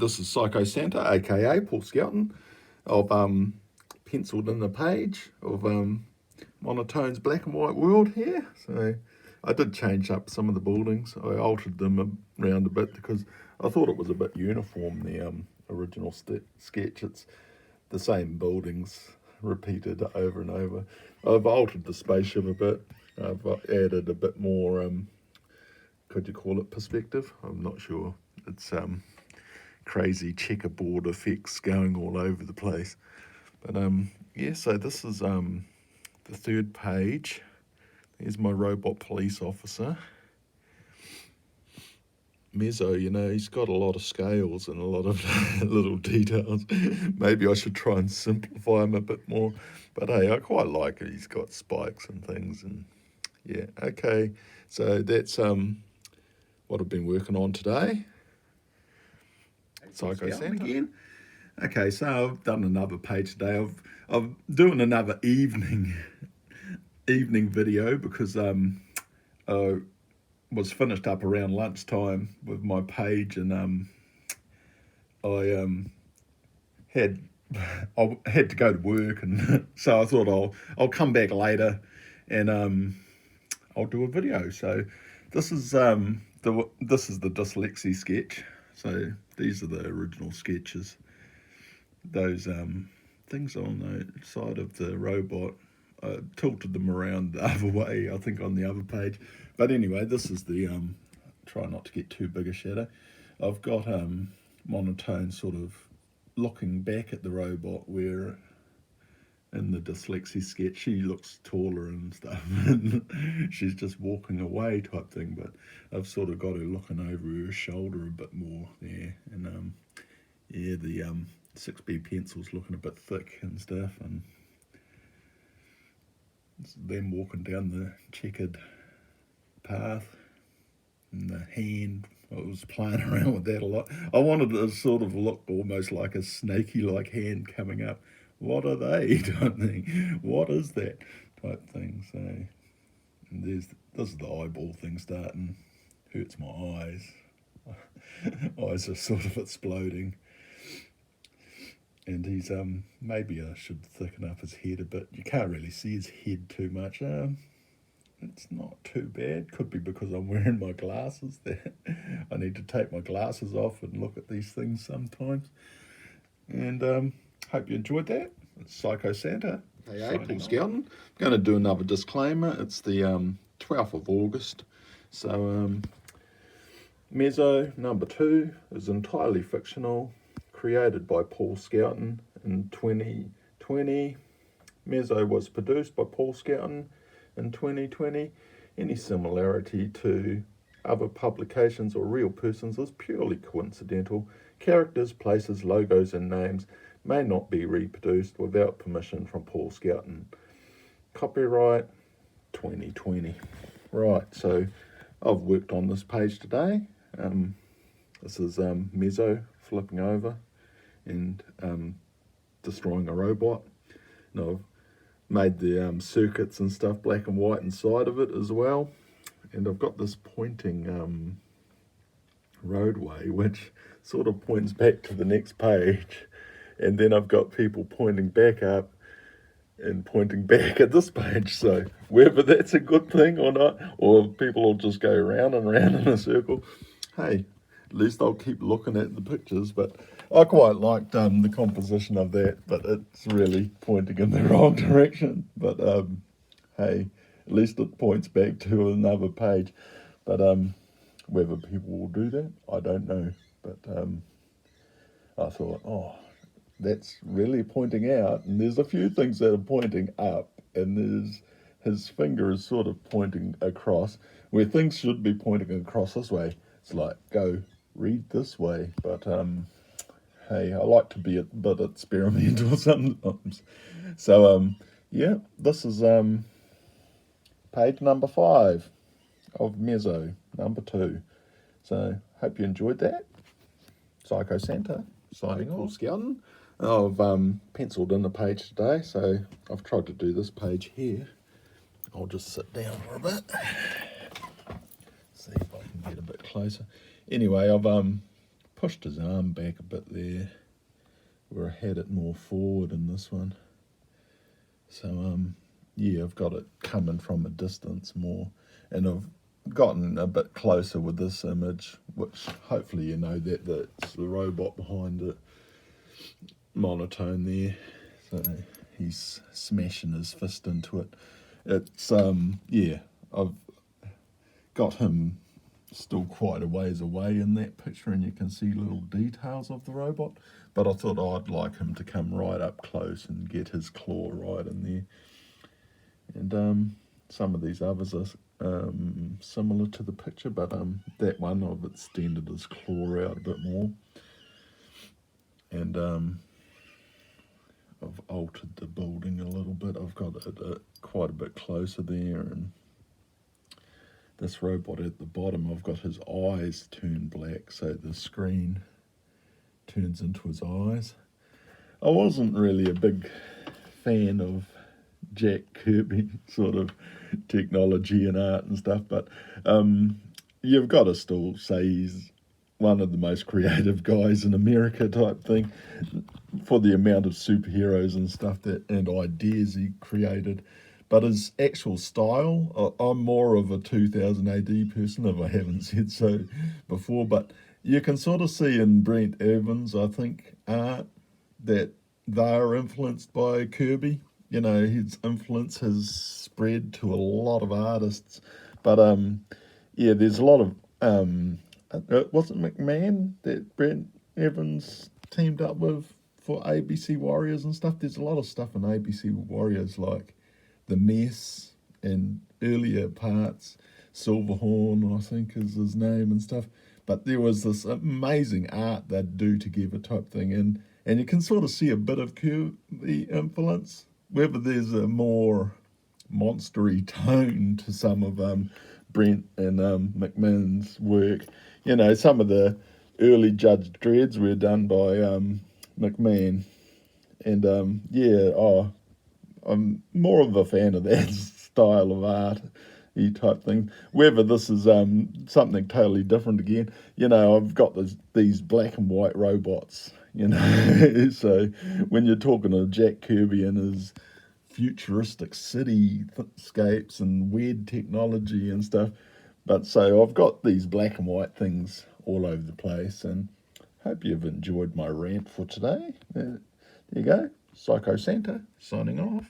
this is Psycho Santa, aka Paul Skelton. I've penciled in a page of Monotone's black and white world here. So I did change up some of the buildings. I altered them around a bit because I thought it was a bit uniform, the original sketch. It's the same buildings repeated over and over. I've altered the spaceship a bit. I've added a bit more, could you call it perspective? I'm not sure. It's crazy checkerboard effects going all over the place. But yeah, so this is the third page. There's my robot police officer. MEZO, you know, he's got a lot of scales and a lot of little details. Maybe I should try and simplify him a bit more. But hey, I quite like it. He's got spikes and things, and yeah, okay. So that's what I've been working on today. Psycho Santa again. Okay, so I've done another page today. I'm doing another evening video because I was finished up around lunchtime with my page, and I had to go to work, and so I thought I'll come back later and I'll do a video. So this is the dyslexia sketch. So these are the original sketches. Those things on the side of the robot, I tilted them around the other way, I think, on the other page. But anyway, this is the, try not to get too big a shadow. I've got Monotone sort of looking back at the robot, where in the dyslexia sketch she looks taller and stuff, and she's just walking away type thing, but I've sort of got her looking over her shoulder a bit more there, and yeah, the 6B pencil's looking a bit thick and stuff, and it's them walking down the checkered path, and the hand, I was playing around with that a lot. I wanted it to sort of look almost like a snaky like hand coming up. What are they type thing? What is that type thing? So, and this is the eyeball thing starting. Hurts my eyes. Eyes are sort of exploding. And he's maybe I should thicken up his head a bit. You can't really see his head too much. It's not too bad. Could be because I'm wearing my glasses there. I need to take my glasses off and look at these things sometimes. And hope you enjoyed that. It's Psycho Santa. Hey, Paul Skelton. I'm going to do another disclaimer. It's the 12th of August. So MEZO number 2 is entirely fictional, created by Paul Skelton in 2020. MEZO was produced by Paul Skelton in 2020. Any similarity to other publications or real persons is purely coincidental. Characters, places, logos and names may not be reproduced without permission from Paul Skelton. Copyright 2020. Right, so I've worked on this page today. This is MEZO flipping over and destroying a robot. And I've made the circuits and stuff black and white inside of it as well. And I've got this pointing roadway which sort of points back to the next page, and then I've got people pointing back up and pointing back at this page. So whether that's a good thing or not, or people will just go round and round in a circle, hey, at least I'll keep looking at the pictures. But I quite liked the composition of that, but it's really pointing in the wrong direction. But hey, at least it points back to another page. But whether people will do that, I don't know. But I thought, oh, that's really pointing out. And there's a few things that are pointing up, and there's his finger is sort of pointing across, where things should be pointing across this way. It's like, go, read this way. But hey, I like to be a bit experimental sometimes. So yeah, this is page number 5 of MEZO number 2. So hope you enjoyed that. Psycho Santa signing off. Skelton. I've penciled in the page today, so I've tried to do this page here. I'll just sit down for a bit. See if I can get a bit closer. Anyway, I've pushed his arm back a bit there, where I had it more forward in this one. So yeah, I've got it coming from a distance more, and I've gotten a bit closer with this image, which hopefully you know that's the robot behind it, monotone there. So he's smashing his fist into it. It's yeah, I've got him still quite a ways away in that picture, and you can see little details of the robot, but I thought I'd like him to come right up close and get his claw right in there. And some of these others are similar to the picture, but that one I've extended his claw out a bit more, and I've altered the building a little bit. I've got it quite a bit closer there, and this robot at the bottom, I've got his eyes turned black, so the screen turns into his eyes. I wasn't really a big fan of Jack Kirby sort of technology and art and stuff, but you've got to still say he's one of the most creative guys in America type thing, for the amount of superheroes and stuff and ideas he created. But his actual style, I'm more of a 2000 AD person, if I haven't said so before, but you can sort of see in Brent Evans, I think, art, that they're influenced by Kirby. You know, his influence has spread to a lot of artists. But yeah, there's a lot of, was it McMahon that Brent Evans teamed up with for ABC Warriors and stuff? There's a lot of stuff in ABC Warriors, like the Mess and earlier parts, Silverhorn, I think is his name and stuff. But there was this amazing art they'd do together type thing, and you can sort of see a bit of Kirby influence, whether there's a more monstery tone to some of Brent and McMahon's work. You know, some of the early Judge Dreads were done by McMahon, and yeah, I'm more of a fan of that style of art type thing. Whether this is something totally different again, you know, I've got these black and white robots, you know. So when you're talking to Jack Kirby and his futuristic cityscapes and weird technology and stuff, but so I've got these black and white things all over the place, and hope you've enjoyed my rant for today. There you go. Psycho Santa signing off.